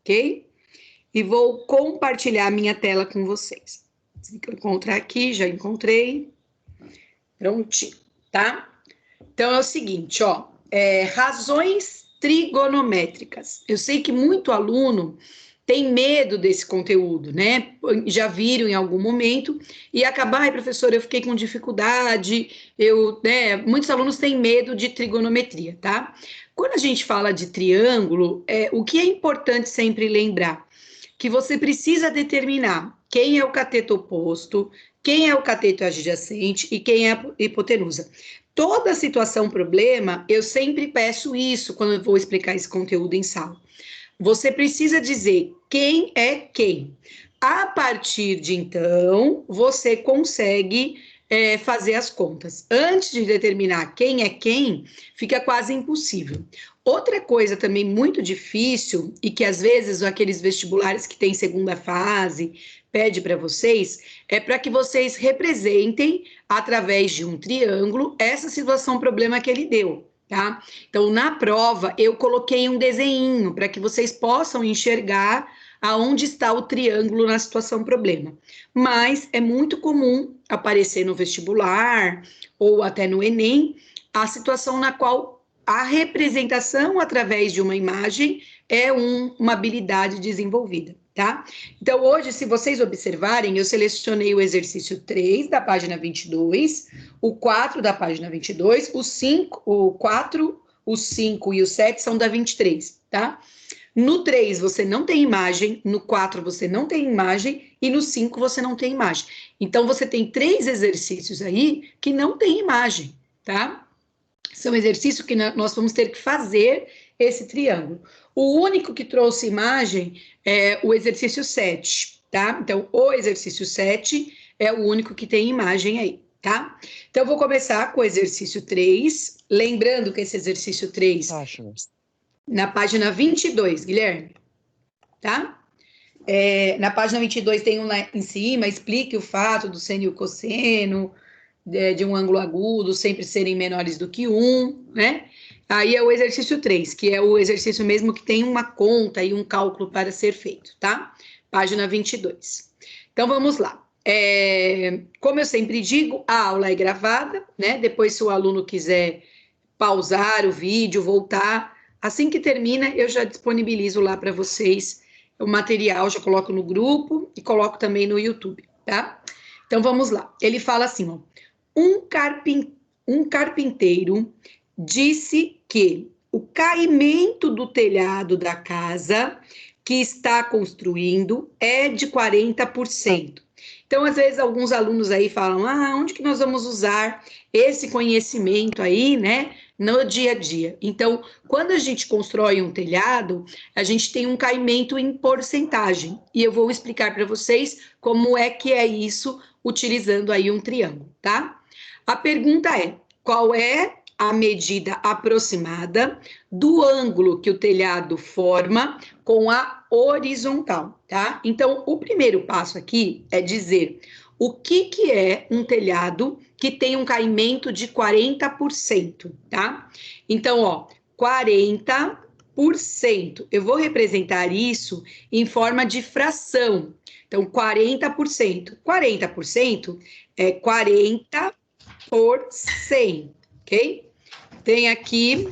ok? E vou compartilhar minha tela com vocês. Se eu encontrar aqui, já encontrei. Prontinho, tá? Então, é o seguinte, ó. Razões trigonométricas. Eu sei que muito aluno tem medo desse conteúdo, né? Já viram em algum momento e acabar, ai, professor, eu fiquei com dificuldade, muitos alunos têm medo de trigonometria, tá? Quando a gente fala de triângulo, o que é importante sempre lembrar? Que você precisa determinar quem é o cateto oposto, quem é o cateto adjacente e quem é a hipotenusa. Toda situação problema, eu sempre peço isso quando eu vou explicar esse conteúdo em sala. Você precisa dizer quem é quem. A partir de então, você consegue fazer as contas. Antes de determinar quem é quem, fica quase impossível. Outra coisa também muito difícil, e que às vezes aqueles vestibulares que têm segunda fase pede para vocês, é para que vocês representem, através de um triângulo, essa situação problema que ele deu. Tá? Então, na prova, eu coloquei um desenho para que vocês possam enxergar aonde está o triângulo na situação problema. Mas é muito comum aparecer no vestibular ou até no Enem a situação na qual a representação através de uma imagem é uma habilidade desenvolvida, tá? Então, hoje, se vocês observarem, eu selecionei o exercício 3 da página 22, o 4 da página 22, o 4, o 5 e o 7 são da 23, tá? No 3 você não tem imagem, no 4 você não tem imagem e no 5 você não tem imagem. Então, você tem 3 exercícios aí que não tem imagem, tá? São exercícios que nós vamos ter que fazer esse triângulo. O único que trouxe imagem é o exercício 7, tá? Então, o exercício 7 é o único que tem imagem aí, tá? Então, eu vou começar com o exercício 3, lembrando que esse exercício 3, na página 22, Guilherme, tá? Na página 22 tem um lá em cima, explique o fato do seno e o cosseno, de um ângulo agudo sempre serem menores do que 1, né? Aí é o exercício 3, que é o exercício mesmo que tem uma conta e um cálculo para ser feito, tá? Página 22. Então, vamos lá. Como eu sempre digo, a aula é gravada, né? Depois, se o aluno quiser pausar o vídeo, voltar, assim que termina, eu já disponibilizo lá para vocês o material, já coloco no grupo e coloco também no YouTube, tá? Então, vamos lá. Ele fala assim, ó. Um carpinteiro disse que o caimento do telhado da casa que está construindo é de 40%. Então, às vezes, alguns alunos aí falam, onde que nós vamos usar esse conhecimento aí, né, no dia a dia? Então, quando a gente constrói um telhado, a gente tem um caimento em porcentagem, e eu vou explicar para vocês como é que é isso, utilizando aí um triângulo, tá? A pergunta é, qual é a medida aproximada do ângulo que o telhado forma com a horizontal, tá? Então, o primeiro passo aqui é dizer o que é um telhado que tem um caimento de 40%, tá? Então, ó, 40%. Eu vou representar isso em forma de fração. Então, 40%. 40% é 40 por 100, ok? Tem aqui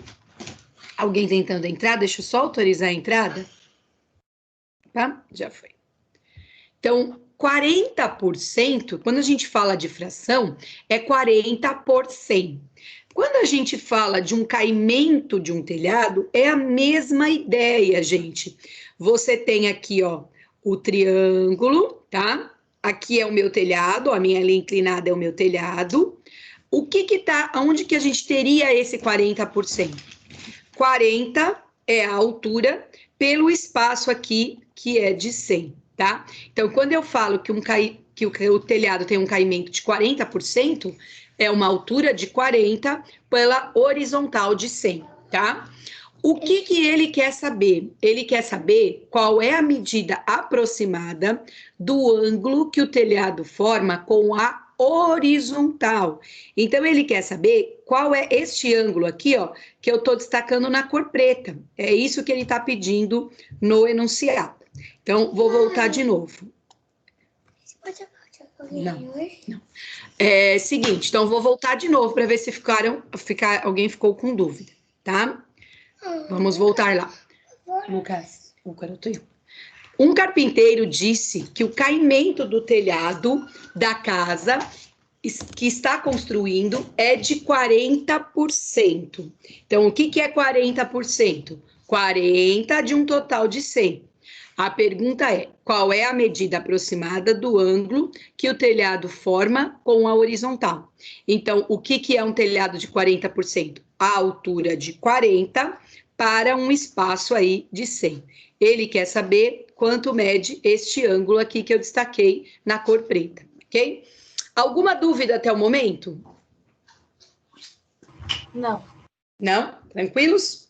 alguém tentando entrar, deixa eu só autorizar a entrada. Tá? Já foi. Então, 40%, quando a gente fala de fração, é 40 por 100. Quando a gente fala de um caimento de um telhado, é a mesma ideia, gente. Você tem aqui, ó, o triângulo, tá? Aqui é o meu telhado, a minha linha inclinada é o meu telhado. O que tá, onde que a gente teria esse 40%? 40 é a altura pelo espaço aqui, que é de 100, tá? Então, quando eu falo que o telhado tem um caimento de 40%, é uma altura de 40 pela horizontal de 100, tá? O que ele quer saber? Ele quer saber qual é a medida aproximada do ângulo que o telhado forma com a horizontal. Então, ele quer saber qual é este ângulo aqui, ó, que eu estou destacando na cor preta. É isso que ele está pedindo no enunciado. Então, vou voltar de novo. Não. É seguinte, então vou voltar de novo para ver se alguém ficou com dúvida, tá? Vamos voltar lá. Lucas, o garoto eu. Um carpinteiro disse que o caimento do telhado da casa que está construindo é de 40%. Então, o que é 40%? 40 de um total de 100. A pergunta é: qual é a medida aproximada do ângulo que o telhado forma com a horizontal? Então, o que é um telhado de 40%? A altura de 40 para um espaço aí de 100. Ele quer saber quanto mede este ângulo aqui que eu destaquei na cor preta, ok? Alguma dúvida até o momento? Não. Não? Tranquilos?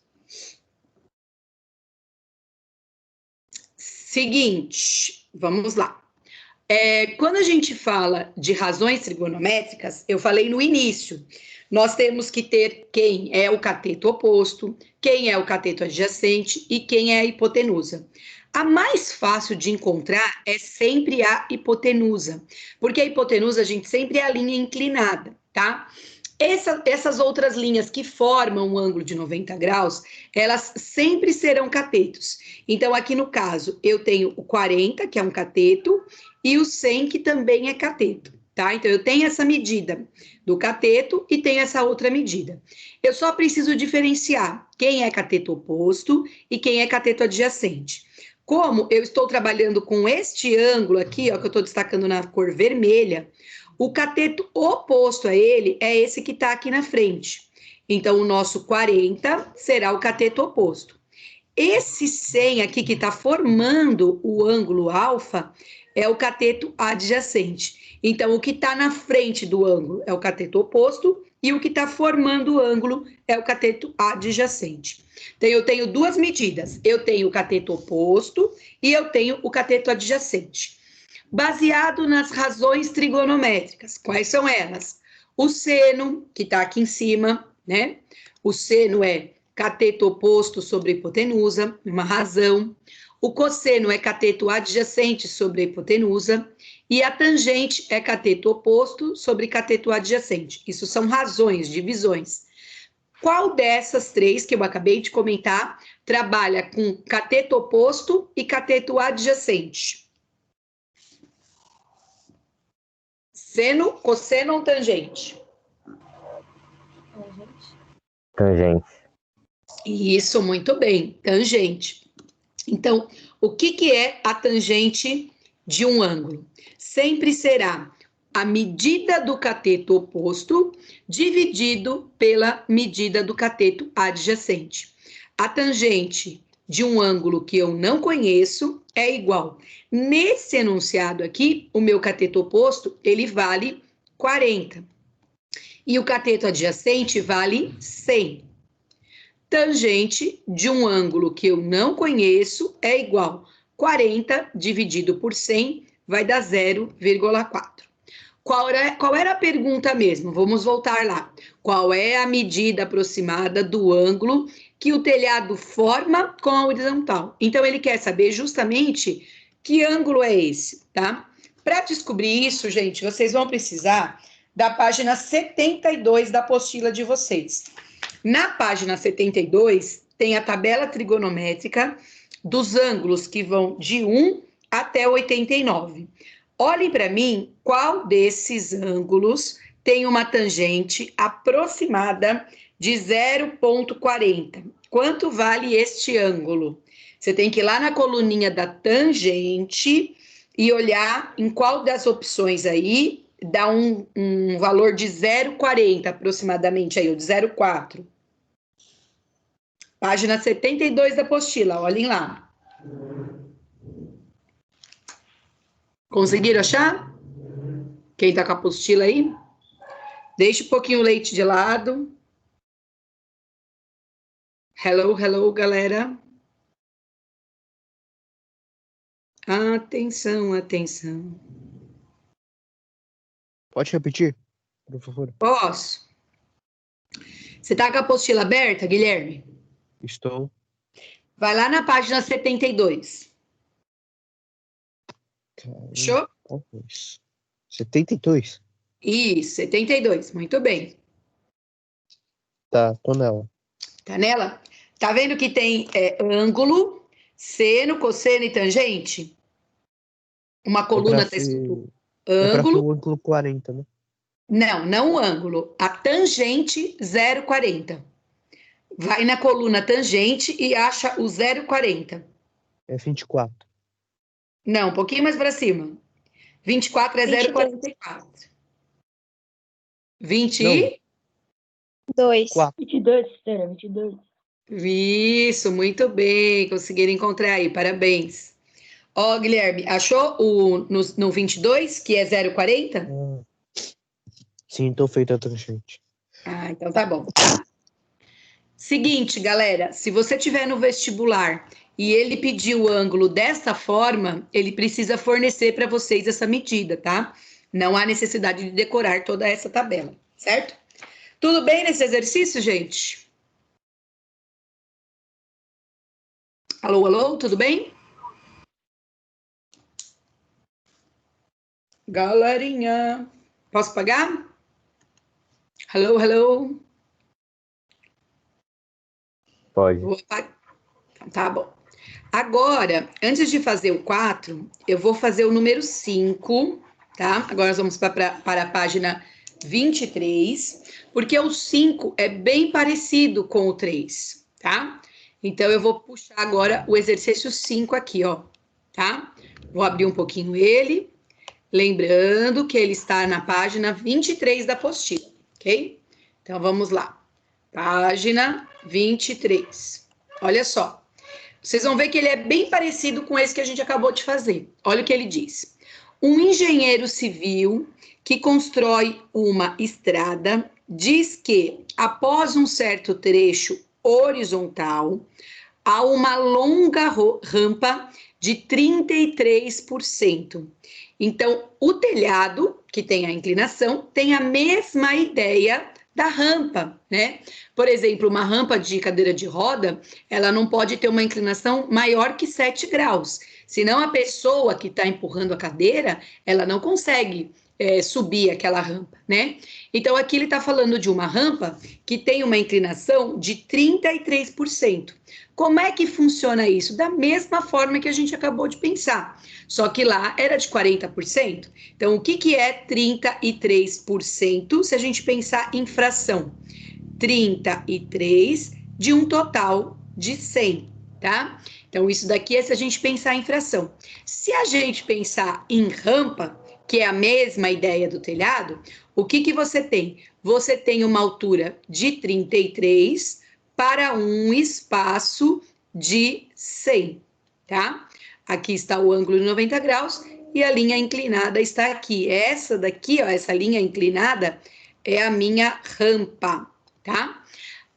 Seguinte, vamos lá. Quando a gente fala de razões trigonométricas, eu falei no início, nós temos que ter quem é o cateto oposto, quem é o cateto adjacente e quem é a hipotenusa. A mais fácil de encontrar é sempre a hipotenusa, porque a hipotenusa a gente sempre é a linha inclinada, tá? Essas outras linhas que formam um ângulo de 90 graus, elas sempre serão catetos. Então, aqui no caso, eu tenho o 40, que é um cateto, e o 100, que também é cateto, tá? Então, eu tenho essa medida do cateto e tenho essa outra medida. Eu só preciso diferenciar quem é cateto oposto e quem é cateto adjacente. Como eu estou trabalhando com este ângulo aqui, ó, que eu estou destacando na cor vermelha, o cateto oposto a ele é esse que está aqui na frente. Então, o nosso 40 será o cateto oposto. Esse 100 aqui que está formando o ângulo alfa é o cateto adjacente. Então, o que está na frente do ângulo é o cateto oposto e o que está formando o ângulo é o cateto adjacente. Então, eu tenho duas medidas. Eu tenho o cateto oposto e eu tenho o cateto adjacente. Baseado nas razões trigonométricas. Quais são elas? O seno, que está aqui em cima, né? O seno é cateto oposto sobre a hipotenusa, uma razão. O cosseno é cateto adjacente sobre a hipotenusa. E a tangente é cateto oposto sobre cateto adjacente. Isso são razões, divisões. Qual dessas três que eu acabei de comentar trabalha com cateto oposto e cateto adjacente? Seno, cosseno ou tangente? Tangente. Isso, muito bem, tangente. Então, o que é a tangente de um ângulo? Sempre será a medida do cateto oposto dividido pela medida do cateto adjacente. A tangente de um ângulo que eu não conheço é igual. Nesse enunciado aqui, o meu cateto oposto, ele vale 40. E o cateto adjacente vale 100. Tangente de um ângulo que eu não conheço é igual 40 dividido por 100 vai dar 0,4. Qual era a pergunta mesmo? Vamos voltar lá. Qual é a medida aproximada do ângulo que o telhado forma com a horizontal? Então, ele quer saber justamente que ângulo é esse, tá? Para descobrir isso, gente, vocês vão precisar da página 72 da apostila de vocês. Na página 72, tem a tabela trigonométrica dos ângulos que vão de 1 até 89. Olhem para mim qual desses ângulos tem uma tangente aproximada de 0,40. Quanto vale este ângulo? Você tem que ir lá na coluninha da tangente e olhar em qual das opções aí dá um valor de 0,40 aproximadamente, aí, o de 0,4. Página 72 da apostila, olhem lá. Conseguiram achar? Quem tá com a apostila aí? Deixa um pouquinho o leite de lado. Hello, hello, galera. Atenção, atenção. Pode repetir, por favor? Posso? Você tá com a apostila aberta, Guilherme? Estou. Vai lá na página 72. Fechou? Qual foi isso? 72? Isso, 72. Muito bem. Tá, tô nela. Tá nela? Tá vendo que tem ângulo, seno, cosseno e tangente? Uma coluna tá escrito É pra ser ângulo. o ângulo 40, né? Não o ângulo. A tangente 0,40. Vai na coluna tangente e acha o 0,40. É 24. Não, um pouquinho mais para cima. 24 é 0,44. 20 e... 2. 4. 22, espera, 22. Isso, muito bem. Conseguiram encontrar aí, parabéns. Ó, Guilherme, achou no 22, que é 0,40? Sim, tô feito a tangente. Ah, então tá bom, tá? Seguinte, galera, se você tiver no vestibular e ele pedir o ângulo dessa forma, ele precisa fornecer para vocês essa medida, tá? Não há necessidade de decorar toda essa tabela, certo? Tudo bem nesse exercício, gente? Alô, alô, tudo bem? Galerinha, posso pagar? Alô, alô? Pode. Vou apagar. Então, tá bom. Agora, antes de fazer o 4, eu vou fazer o número 5, tá? Agora nós vamos para a página 23, porque o 5 é bem parecido com o 3, tá? Então, eu vou puxar agora o exercício 5 aqui, ó, tá? Vou abrir um pouquinho ele, lembrando que ele está na página 23 da apostila, ok? Então, vamos lá. Página 23. Olha só. Vocês vão ver que ele é bem parecido com esse que a gente acabou de fazer. Olha o que ele diz. Um engenheiro civil que constrói uma estrada diz que, após um certo trecho horizontal, há uma longa rampa de 33%. Então, o telhado, que tem a inclinação, tem a mesma ideia da rampa, né? Por exemplo, uma rampa de cadeira de roda, ela não pode ter uma inclinação maior que 7 graus. Senão a pessoa que está empurrando a cadeira, ela não consegue subir aquela rampa, né? Então aqui ele está falando de uma rampa que tem uma inclinação de 33%. Como é que funciona isso? Da mesma forma que a gente acabou de pensar. Só que lá era de 40%. Então, o que é 33% se a gente pensar em fração? 33 de um total de 100, tá? Então, isso daqui é se a gente pensar em fração. Se a gente pensar em rampa, que é a mesma ideia do telhado, o que você tem? Você tem uma altura de 33 para um espaço de 100, tá? Aqui está o ângulo de 90 graus e a linha inclinada está aqui. Essa daqui, ó, essa linha inclinada é a minha rampa, tá?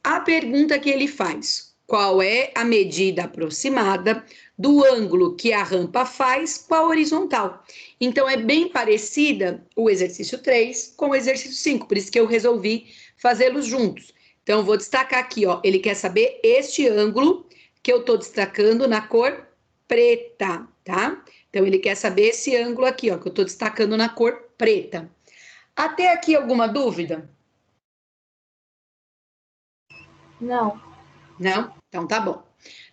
A pergunta que ele faz: qual é a medida aproximada do ângulo que a rampa faz com a horizontal? Então, é bem parecida o exercício 3 com o exercício 5, por isso que eu resolvi fazê-los juntos. Então, vou destacar aqui, ó, ele quer saber este ângulo que eu estou destacando na cor preta, tá? Então, ele quer saber esse ângulo aqui, ó, que eu estou destacando na cor preta. Até aqui, alguma dúvida? Não. Não? Então tá bom.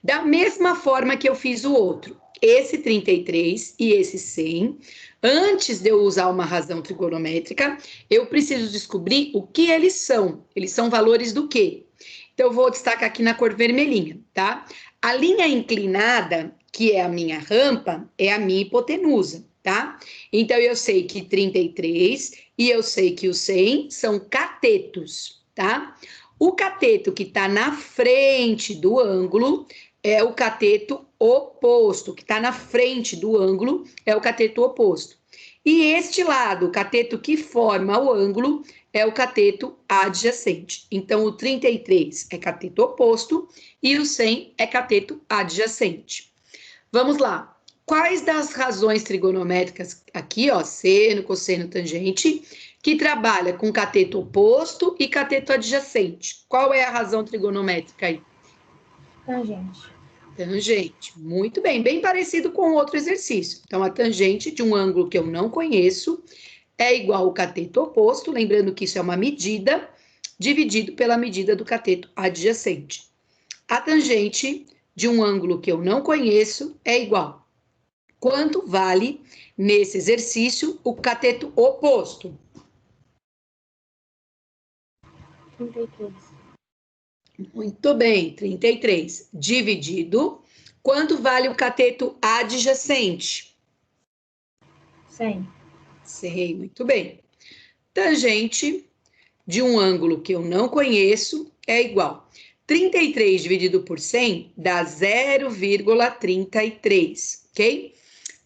Da mesma forma que eu fiz o outro, esse 33 e esse 100, antes de eu usar uma razão trigonométrica, eu preciso descobrir o que eles são. Eles são valores do quê? Então eu vou destacar aqui na cor vermelhinha, tá? A linha inclinada, que é a minha rampa, é a minha hipotenusa, tá? Então eu sei que 33 e eu sei que o 100 são catetos, tá? O cateto que está na frente do ângulo é o cateto oposto, que está na frente do ângulo é o cateto oposto. E este lado, o cateto que forma o ângulo, é o cateto adjacente. Então, o 33 é cateto oposto e o 100 é cateto adjacente. Vamos lá. Quais das razões trigonométricas aqui, ó, seno, cosseno, tangente, que trabalha com cateto oposto e cateto adjacente. Qual é a razão trigonométrica aí? Tangente. Tangente. Muito bem, bem parecido com outro exercício. Então, a tangente de um ângulo que eu não conheço é igual ao cateto oposto, lembrando que isso é uma medida, dividido pela medida do cateto adjacente. A tangente de um ângulo que eu não conheço é igual. Quanto vale, nesse exercício, o cateto oposto? 33. Muito bem, 33. Dividido, quanto vale o cateto adjacente? 100. 100, muito bem. Tangente de um ângulo que eu não conheço é igual. 33 dividido por 100 dá 0,33, ok?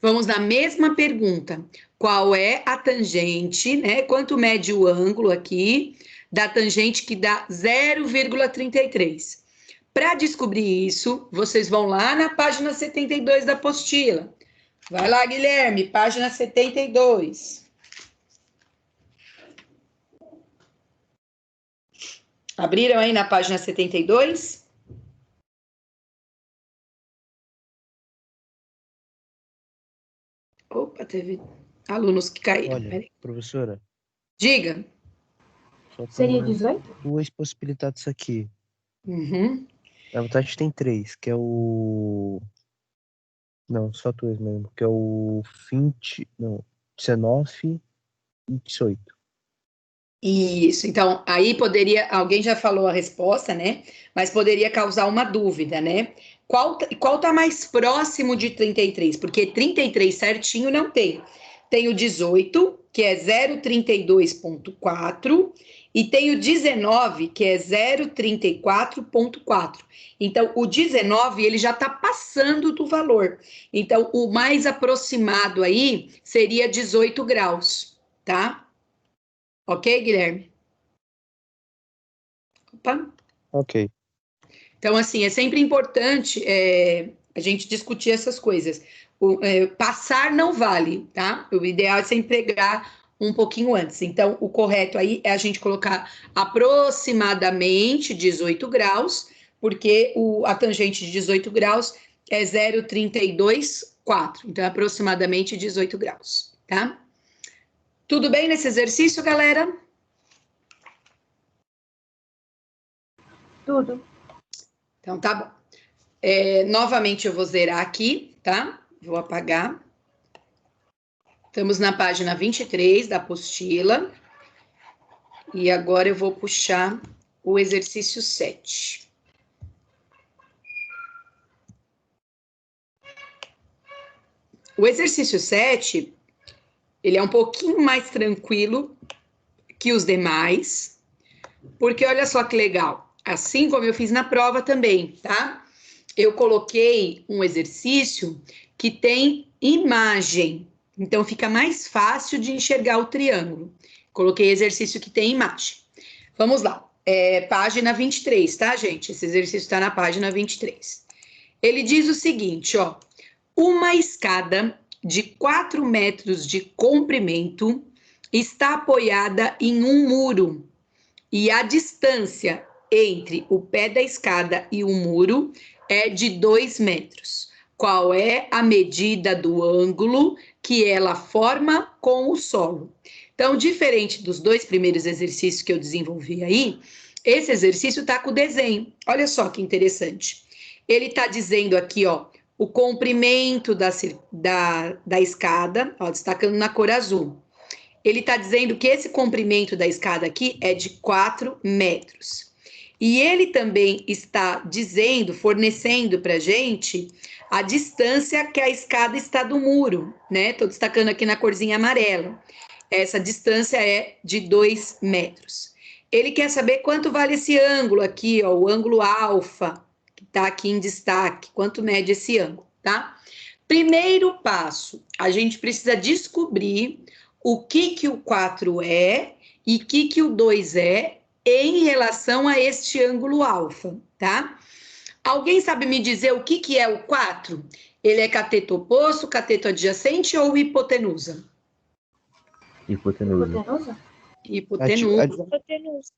Vamos na mesma pergunta. Qual é a tangente, né? Quanto mede o ângulo aqui da tangente que dá 0,33? Para descobrir isso, vocês vão lá na página 72 da apostila. Vai lá, Guilherme, página 72. Abriram aí na página 72? Opa, teve alunos que caíram. Olha, Peraí. professora, Diga. só Seria tem 18? 2 possibilidades aqui. Uhum. Na verdade tem 3, que é o... Não, só 2 mesmo, que é o 20... Não, 19 e 18. Isso, então aí poderia, alguém já falou a resposta, né? Mas poderia causar uma dúvida, né? Qual tá mais próximo de 33? Porque 33 certinho não tem. Tem o 18, que é 0,32,4, e tem o 19, que é 0,34,4. Então, o 19, ele já tá passando do valor. Então, o mais aproximado aí seria 18 graus, tá? Ok, Guilherme? Opa. Ok. Então, assim, é sempre importante a gente discutir essas coisas. Passar não vale, tá? O ideal é sempre pegar um pouquinho antes. Então, o correto aí é a gente colocar aproximadamente 18 graus, porque a tangente de 18 graus é 0,324. Então, é aproximadamente 18 graus, tá? Tudo bem nesse exercício, galera? Tudo. Então, tá bom. Novamente eu vou zerar aqui, tá? Vou apagar. Estamos na página 23 da apostila. E agora eu vou puxar o exercício 7. O exercício 7, ele é um pouquinho mais tranquilo que os demais, porque olha só que legal. Assim como eu fiz na prova também, tá? Eu coloquei um exercício que tem imagem, então fica mais fácil de enxergar o triângulo. Coloquei exercício que tem imagem. Vamos lá, página 23, tá, gente? Esse exercício está na página 23. Ele diz o seguinte, ó, uma escada de 4 metros de comprimento está apoiada em um muro e a distância entre o pé da escada e o muro é de 2 metros. Qual é a medida do ângulo que ela forma com o solo? Então, diferente dos 2 primeiros exercícios que eu desenvolvi aí, esse exercício está com o desenho. Olha só que interessante. Ele está dizendo aqui, ó, o comprimento da escada, ó, destacando na cor azul. Ele está dizendo que esse comprimento da escada aqui é de 4 metros. E ele também está dizendo, fornecendo para a gente a distância que a escada está do muro, né? Estou destacando aqui na corzinha amarela. Essa distância é de 2 metros. Ele quer saber quanto vale esse ângulo aqui, ó, o ângulo alfa, que está aqui em destaque, quanto mede esse ângulo, tá? Primeiro passo, a gente precisa descobrir o que o 4 é e o que o 2 é em relação a este ângulo alfa, tá? Alguém sabe me dizer o que é o 4? Ele é cateto oposto, cateto adjacente ou hipotenusa? Hipotenusa. Hipotenusa? Hipotenusa. Hipotenusa.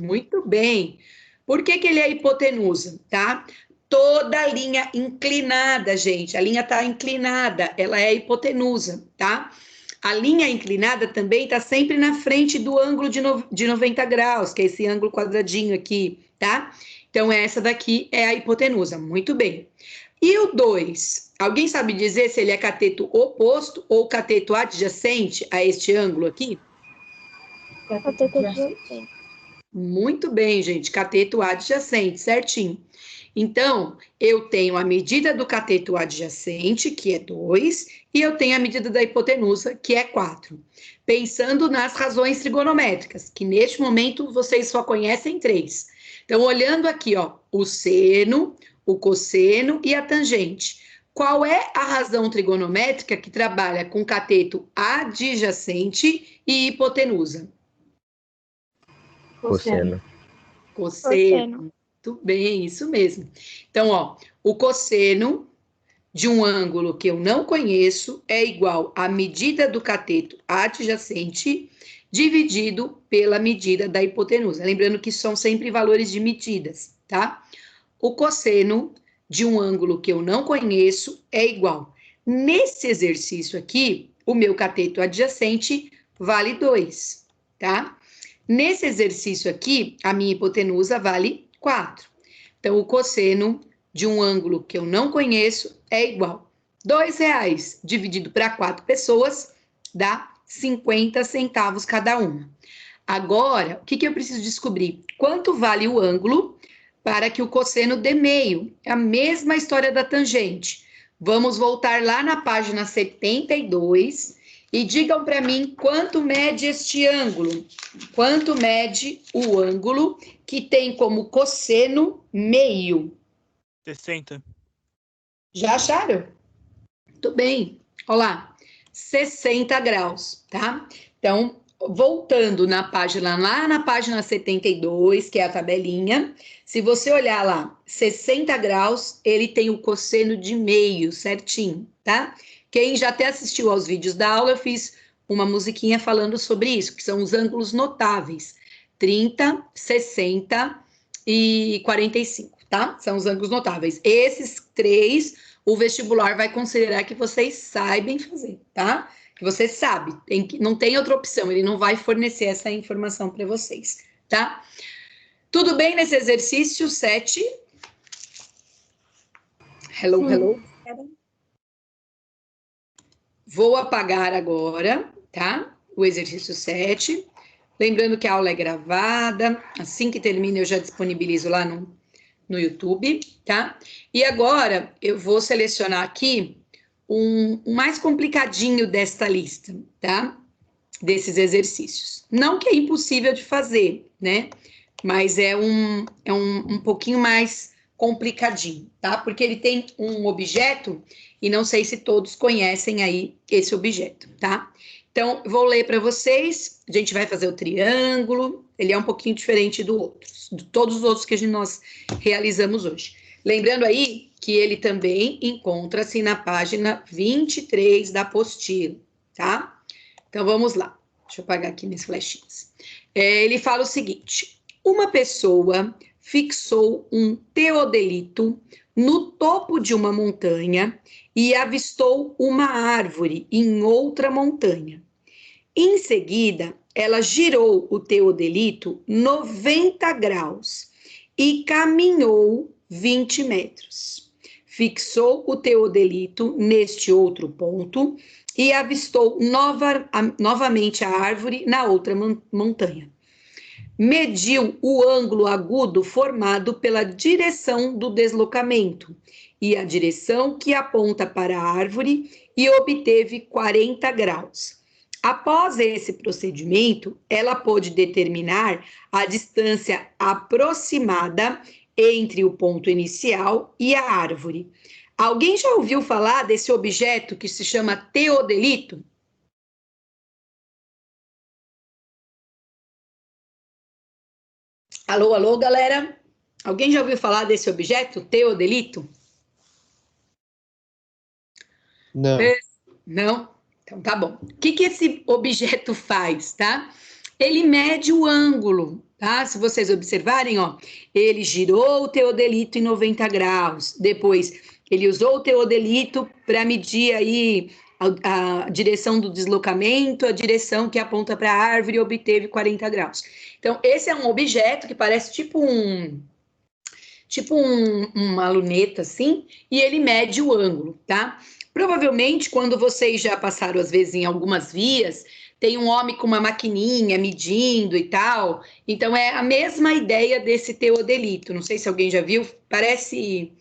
Muito bem. Por que que ele é hipotenusa, tá? Toda linha inclinada, gente, a linha está inclinada, ela é hipotenusa, tá? A linha inclinada também está sempre na frente do ângulo de 90 graus, que é esse ângulo quadradinho aqui, tá? Então, essa daqui é a hipotenusa. Muito bem. E o 2? Alguém sabe dizer se ele é cateto oposto ou cateto adjacente a este ângulo aqui? Cateto adjacente. Muito bem, gente. Cateto adjacente, certinho. Então, eu tenho a medida do cateto adjacente, que é 2, e eu tenho a medida da hipotenusa, que é 4. Pensando nas razões trigonométricas, que neste momento vocês só conhecem 3. Então, olhando aqui, ó, o seno, o cosseno e a tangente. Qual é a razão trigonométrica que trabalha com cateto adjacente e hipotenusa? Cosseno. Cosseno. Muito bem, isso mesmo. Então, ó, o cosseno de um ângulo que eu não conheço é igual à medida do cateto adjacente dividido pela medida da hipotenusa. Lembrando que são sempre valores de medidas, tá? O cosseno de um ângulo que eu não conheço é igual. Nesse exercício aqui, o meu cateto adjacente vale 2, tá? Nesse exercício aqui, a minha hipotenusa vale 4. Então, o cosseno de um ângulo que eu não conheço é igual. R$2 dividido para 4 pessoas dá 50 centavos cada uma. Agora, o que eu preciso descobrir? Quanto vale o ângulo para que o cosseno dê meio? É a mesma história da tangente. Vamos voltar lá na página 72 e digam para mim quanto mede este ângulo. Quanto mede o ângulo que tem como cosseno meio? 60. Já acharam? Muito bem. Olha lá, 60 graus, tá? Então, voltando na página, lá na página 72, que é a tabelinha, se você olhar lá, 60 graus, ele tem o cosseno de meio, certinho, tá? Quem já até assistiu aos vídeos da aula, eu fiz uma musiquinha falando sobre isso, que são os ângulos notáveis, 30, 60 e 45, tá? São os ângulos notáveis. Esses 3, o vestibular vai considerar que vocês sabem fazer, tá? Que você sabe, não tem outra opção, ele não vai fornecer essa informação para vocês, tá? Tudo bem nesse exercício 7? Hello, Sim. hello. Vou apagar agora, tá? O exercício 7. Lembrando que a aula é gravada, assim que termina eu já disponibilizo lá no YouTube, tá? E agora eu vou selecionar aqui um mais complicadinho desta lista, tá? Desses exercícios. Não que é impossível de fazer, né? Mas é um pouquinho mais complicadinho, tá? Porque ele tem um objeto e não sei se todos conhecem aí esse objeto, tá? Então, vou ler para vocês. A gente vai fazer o triângulo. Ele é um pouquinho diferente de todos os outros que nós realizamos hoje. Lembrando aí que ele também encontra-se na página 23 da apostila, tá? Então, vamos lá. Deixa eu apagar aqui minhas flechinhas. Ele fala o seguinte: uma pessoa fixou um teodelito no topo de uma montanha e avistou uma árvore em outra montanha. Em seguida, ela girou o teodelito 90 graus e caminhou 20 metros. Fixou o teodelito neste outro ponto e avistou novamente a árvore na outra montanha. Mediu o ângulo agudo formado pela direção do deslocamento e a direção que aponta para a árvore e obteve 40 graus. Após esse procedimento, ela pôde determinar a distância aproximada entre o ponto inicial e a árvore. Alguém já ouviu falar desse objeto que se chama teodelito? Alô, alô, galera? Alguém já ouviu falar desse objeto, teodelito? Não. Não? Então tá bom. O que esse objeto faz, tá? ele mede o ângulo, tá? Se vocês observarem, ó, ele girou o teodelito em 90 graus, depois ele usou o teodelito para medir aí a direção do deslocamento, a direção que aponta para a árvore e obteve 40 graus. Então, esse é um objeto que parece uma luneta assim, e ele mede o ângulo, tá? Provavelmente, quando vocês já passaram, às vezes, em algumas vias, tem um homem com uma maquininha medindo e tal. Então, é a mesma ideia desse teodelito. Não sei se alguém já viu, parece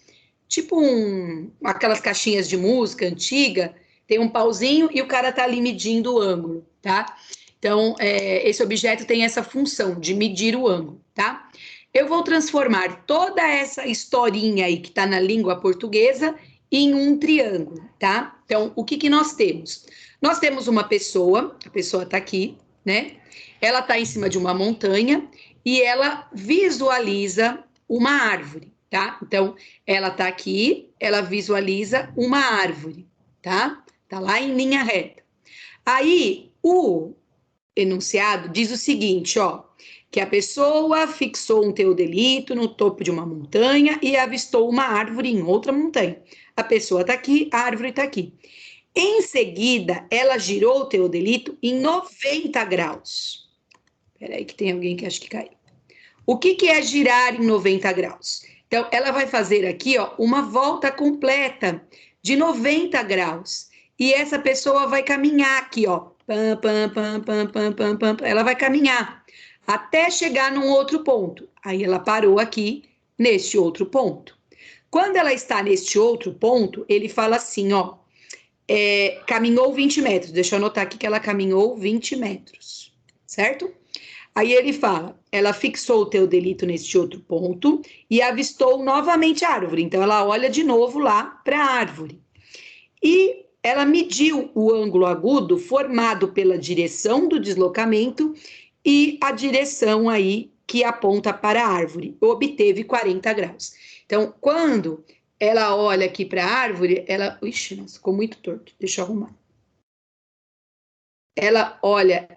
aquelas caixinhas de música antiga, tem um pauzinho e o cara tá ali medindo o ângulo, tá? Então, esse objeto tem essa função de medir o ângulo, tá? Eu vou transformar toda essa historinha aí que está na língua portuguesa em um triângulo, tá? Então, o que que nós temos? Nós temos uma pessoa, a pessoa está aqui, né? Ela está em cima de uma montanha e ela visualiza uma árvore, tá? Então, ela está aqui, ela visualiza uma árvore, tá? Tá lá em linha reta. Aí, o enunciado diz o seguinte, ó, que a pessoa fixou um teodelito no topo de uma montanha e avistou uma árvore em outra montanha. A pessoa está aqui, a árvore está aqui. Em seguida, ela girou o teodelito em 90 graus. Espera aí que tem alguém que acha que caiu. O que que é girar em 90 graus? Então, ela vai fazer aqui, ó, uma volta completa de 90 graus. E essa pessoa vai caminhar aqui, ó. Pam, pam, pam, pam, pam, pam, pam. Ela vai caminhar até chegar num outro ponto. Aí ela parou aqui, neste outro ponto. Quando ela está neste outro ponto, ele fala assim, ó, caminhou 20 metros. Deixa eu anotar aqui que ela caminhou 20 metros, certo? Aí ele fala, ela fixou o teodelito neste outro ponto e avistou novamente a árvore. Então, ela olha de novo lá para a árvore. E ela mediu o ângulo agudo formado pela direção do deslocamento e a direção aí que aponta para a árvore. Obteve 40 graus. Então, quando ela olha aqui para a árvore, ela... Ixi, nossa, ficou muito torto. Deixa eu arrumar. Ela olha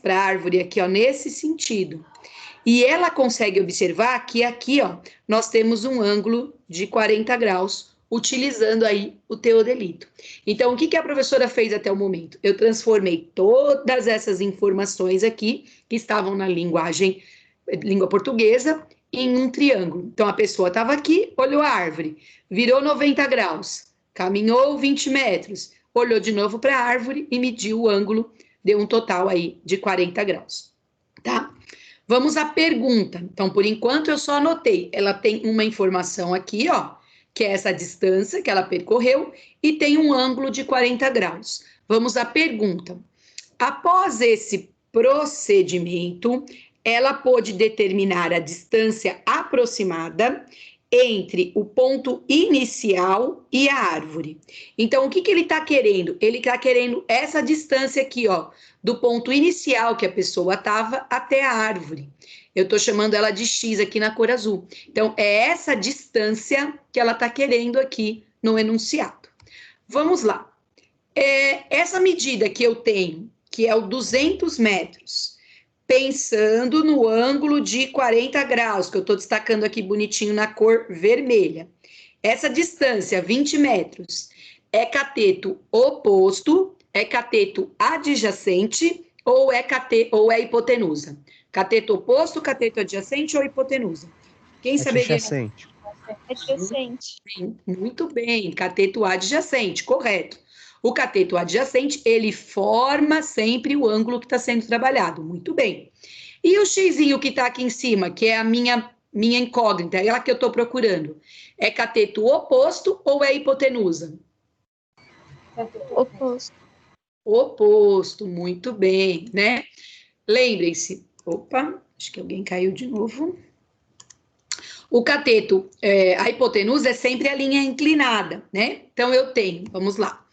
para a árvore aqui, ó, nesse sentido. E ela consegue observar que aqui, ó, nós temos um ângulo de 40 graus, utilizando aí o teodelito. Então, o que que a professora fez até o momento? Eu transformei todas essas informações aqui, que estavam na língua portuguesa, em um triângulo. Então, a pessoa estava aqui, olhou a árvore, virou 90 graus, caminhou 20 metros, olhou de novo para a árvore e mediu o ângulo, deu um total aí de 40 graus, tá? Vamos à pergunta. Então, por enquanto, eu só anotei. Ela tem uma informação aqui, ó, que é essa distância que ela percorreu, e tem um ângulo de 40 graus. Vamos à pergunta. Após esse procedimento, ela pôde determinar a distância aproximada entre o ponto inicial e a árvore. Então, o que que ele está querendo? Ele está querendo essa distância aqui, ó, do ponto inicial que a pessoa estava até a árvore. Eu estou chamando ela de X aqui na cor azul. Então, é essa distância que ela está querendo aqui no enunciado. Vamos lá. Essa medida que eu tenho, que é o 200 metros, pensando no ângulo de 40 graus, que eu estou destacando aqui bonitinho na cor vermelha. Essa distância, 20 metros, é cateto oposto, é cateto adjacente ou é hipotenusa? Cateto oposto, cateto adjacente ou hipotenusa? Quem saberia? Adjacente. Adjacente. Muito bem, cateto adjacente, correto. O cateto adjacente, ele forma sempre o ângulo que está sendo trabalhado. Muito bem. E o xizinho que está aqui em cima, que é a minha incógnita, é ela que eu estou procurando, é cateto oposto ou é hipotenusa? Oposto. Oposto, muito bem, né? Lembrem-se, opa, acho que alguém caiu de novo. O cateto, a hipotenusa é sempre a linha inclinada, né? Então, eu tenho, vamos lá.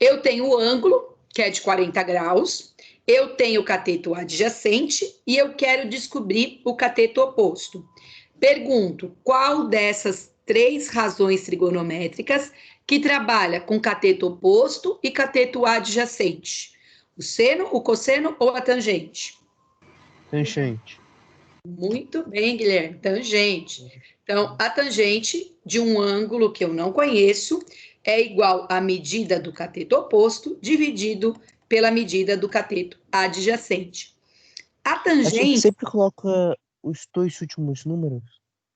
Eu tenho o ângulo, que é de 40 graus, eu tenho o cateto adjacente e eu quero descobrir o cateto oposto. Pergunto, qual dessas 3 razões trigonométricas que trabalha com cateto oposto e cateto adjacente? O seno, o cosseno ou a tangente? Tangente. Muito bem, Guilherme. Tangente. Então, a tangente de um ângulo que eu não conheço é igual à medida do cateto oposto dividido pela medida do cateto adjacente. A A gente tangente, sempre coloca os dois últimos números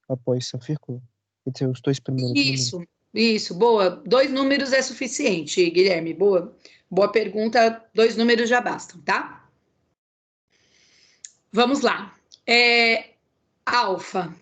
após essa vírgula. Quer dizer, os dois primeiros números. isso, boa. 2 números é suficiente, Guilherme. Boa pergunta. 2 números já bastam, tá? Vamos lá. Alfa.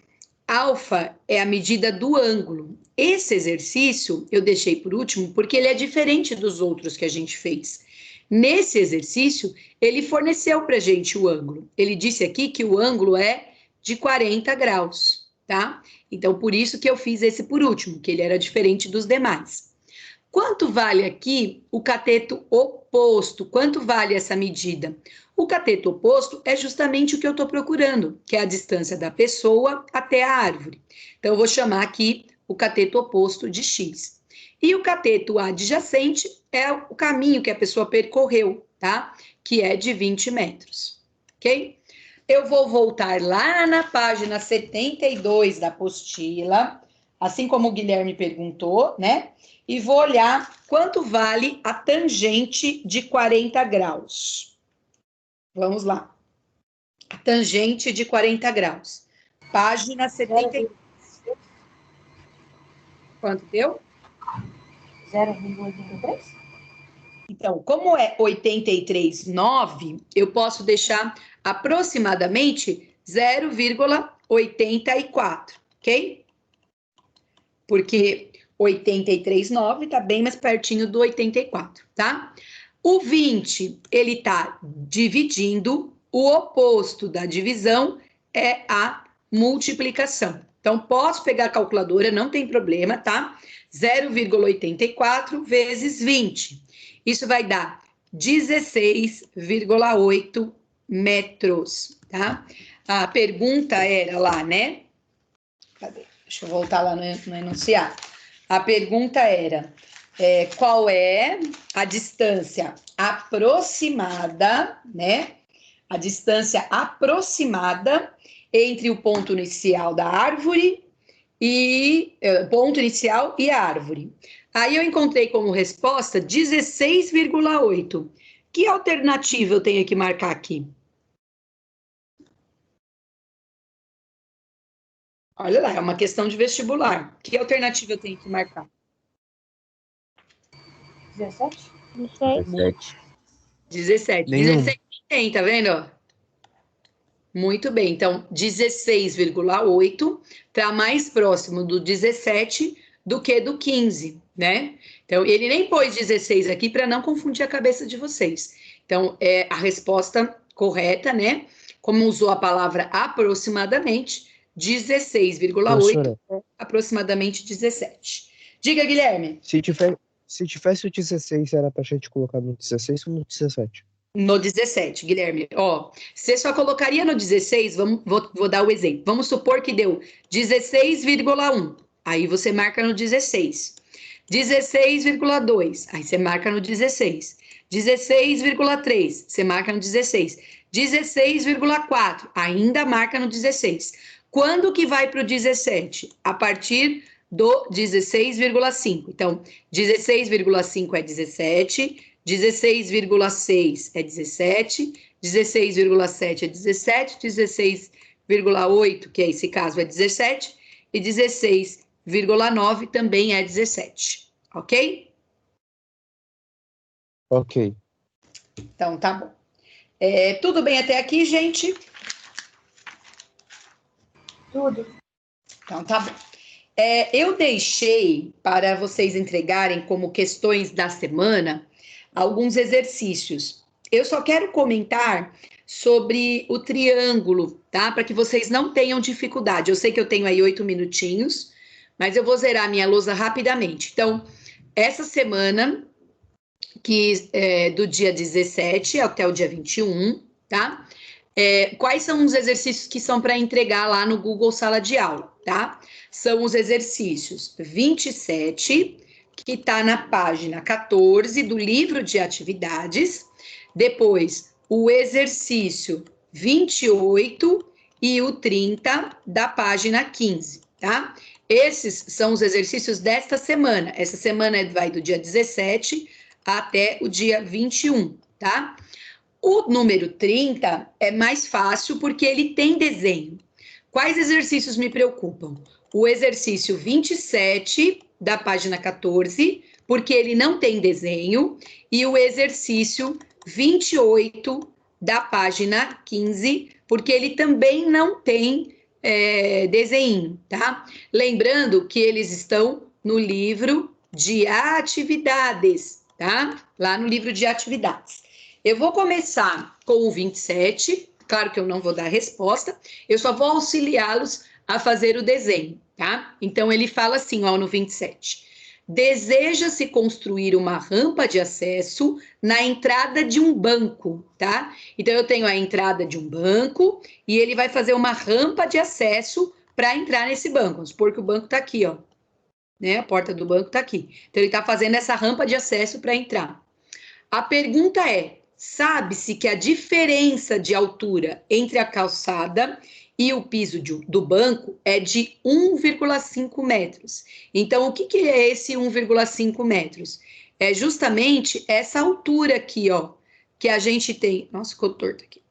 Alfa é a medida do ângulo. Esse exercício eu deixei por último porque ele é diferente dos outros que a gente fez. Nesse exercício, ele forneceu para a gente o ângulo. Ele disse aqui que o ângulo é de 40 graus, tá? Então, por isso que eu fiz esse por último, que ele era diferente dos demais. Quanto vale aqui o cateto oposto? Quanto vale essa medida? O cateto oposto é justamente o que eu estou procurando, que é a distância da pessoa até a árvore. Então, eu vou chamar aqui o cateto oposto de x. E o cateto adjacente é o caminho que a pessoa percorreu, tá? Que é de 20 metros, ok? Eu vou voltar lá na página 72 da apostila, assim como o Guilherme perguntou, né? E vou olhar quanto vale a tangente de 40 graus. Vamos lá. A tangente de 40 graus. Página 72. Quanto deu? 0,83? Então, como é 83,9, eu posso deixar aproximadamente 0,84, ok? Porque 83,9 está bem mais pertinho do 84, tá? O 20, ele está dividindo, o oposto da divisão é a multiplicação. Então, posso pegar a calculadora, não tem problema, tá? 0,84 vezes 20. Isso vai dar 16,8 metros, tá? A pergunta era lá, né? Cadê? Deixa eu voltar lá no enunciado. A pergunta era, qual é a distância aproximada, né? A distância aproximada entre o ponto inicial da árvore e ponto inicial e a árvore. Aí eu encontrei como resposta 16,8. Que alternativa eu tenho que marcar aqui? Olha lá, é uma questão de vestibular. Que alternativa eu tenho que marcar? 17? 17. 17. Nenhum. 16 tem, tá vendo? Muito bem, então 16,8 está mais próximo do 17 do que do 15, né? Então, ele nem pôs 16 aqui para não confundir a cabeça de vocês. Então, é a resposta correta, né? Como usou a palavra aproximadamente, 16,8 Professora, é aproximadamente 17. Diga, Guilherme. se tivesse o 16, era pra gente colocar no 16 ou no 17? No 17, Guilherme. Ó, você só colocaria no 16, vou dar o exemplo. Vamos supor que deu 16,1. Aí você marca no 16. 16,2. Aí você marca no 16. 16,3. Você marca no 16. 16,4. Ainda marca no 16. Quando que vai para o 17? A partir do 16,5. Então, 16,5 é 17. 16,6 é 17, 16,7 é 17, 16,8, que é esse caso, é 17, e 16,9 também é 17, ok? Ok. Então, tá bom. Tudo bem até aqui, gente? Tudo. Então, tá bom. Eu deixei para vocês entregarem como questões da semana alguns exercícios. Eu só quero comentar sobre o triângulo, tá? Para que vocês não tenham dificuldade. Eu sei que eu tenho aí 8 minutinhos, mas eu vou zerar minha lousa rapidamente. Então, essa semana, que é do dia 17 até o dia 21, tá? Quais são os exercícios que são para entregar lá no Google Sala de Aula, tá? São os exercícios 27, que está na página 14 do livro de atividades. Depois, o exercício 28 e o 30 da página 15, tá? Esses são os exercícios desta semana. Essa semana vai do dia 17 até o dia 21, tá? O número 30 é mais fácil porque ele tem desenho. Quais exercícios me preocupam? O exercício 27 da página 14, porque ele não tem desenho, e o exercício 28 da página 15, porque ele também não tem desenho, tá? Lembrando que eles estão no livro de atividades, tá? Lá no livro de atividades. Eu vou começar com o 27, claro que eu não vou dar a resposta, eu só vou auxiliá-los a fazer o desenho, tá? Então, ele fala assim, ó, no 27. Deseja-se construir uma rampa de acesso na entrada de um banco, tá? Então, eu tenho a entrada de um banco e ele vai fazer uma rampa de acesso para entrar nesse banco. Vamos supor que o banco tá aqui, ó, né? A porta do banco tá aqui. Então, ele tá fazendo essa rampa de acesso para entrar. A pergunta é, sabe-se que a diferença de altura entre a calçada e o piso do banco é de 1,5 metros. Então, o que é esse 1,5 metros? É justamente essa altura aqui, ó, que a gente tem... Nossa, ficou torto aqui.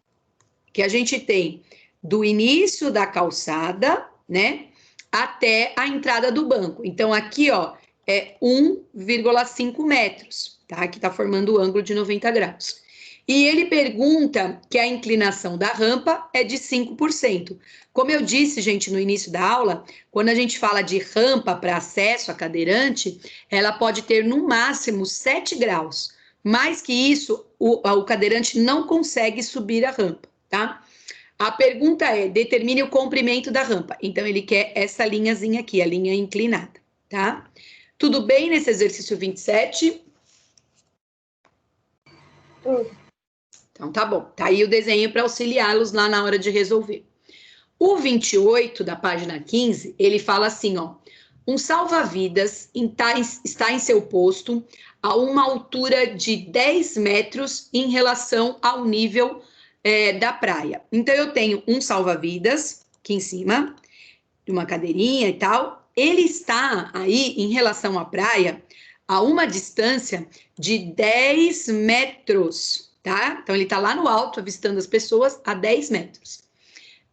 Que a gente tem do início da calçada, né, até a entrada do banco. Então, aqui, ó, é 1,5 metros, tá? Que tá formando o ângulo de 90 graus. E ele pergunta que a inclinação da rampa é de 5%. Como eu disse, gente, no início da aula, quando a gente fala de rampa para acesso a cadeirante, ela pode ter no máximo 7 graus. Mais que isso, o cadeirante não consegue subir a rampa, tá? A pergunta é, determine o comprimento da rampa. Então, ele quer essa linhazinha aqui, a linha inclinada, tá? Tudo bem nesse exercício 27? Tudo. Então, tá bom. Tá aí o desenho para auxiliá-los lá na hora de resolver. O 28 da página 15, ele fala assim, ó. Um salva-vidas está em seu posto a uma altura de 10 metros em relação ao nível da praia. Então, eu tenho um salva-vidas aqui em cima, de uma cadeirinha e tal. Ele está aí, em relação à praia, a uma distância de 10 metros, tá? Então, ele está lá no alto, avistando as pessoas a 10 metros.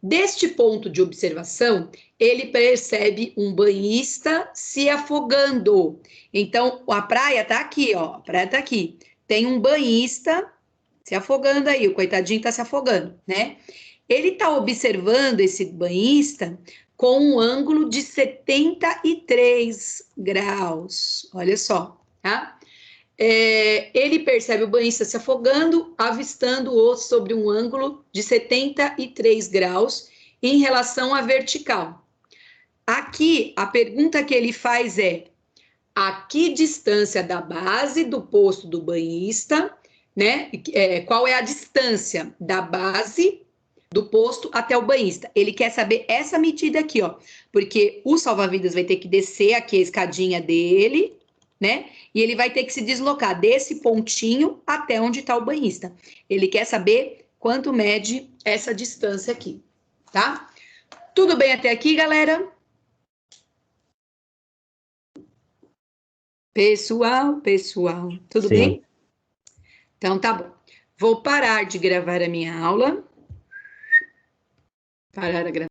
Deste ponto de observação, ele percebe um banhista se afogando. Então, a praia tá aqui, ó. A praia tá aqui. Tem um banhista se afogando aí, o coitadinho tá se afogando, né? Ele tá observando esse banhista com um ângulo de 73 graus. Olha só, tá? Ele percebe o banhista se afogando, avistando o osso sobre um ângulo de 73 graus em relação à vertical. Aqui, a pergunta que ele faz é: a que distância da base do posto do banhista, né? Qual é a distância da base do posto até o banhista? Ele quer saber essa medida aqui, ó, porque o salva-vidas vai ter que descer aqui a escadinha dele, né? E ele vai ter que se deslocar desse pontinho até onde está o banhista. Ele quer saber quanto mede essa distância aqui, tá? Tudo bem até aqui, galera? Pessoal, tudo Sim. bem? Então tá bom. Vou parar de gravar a minha aula. Parar a gravação.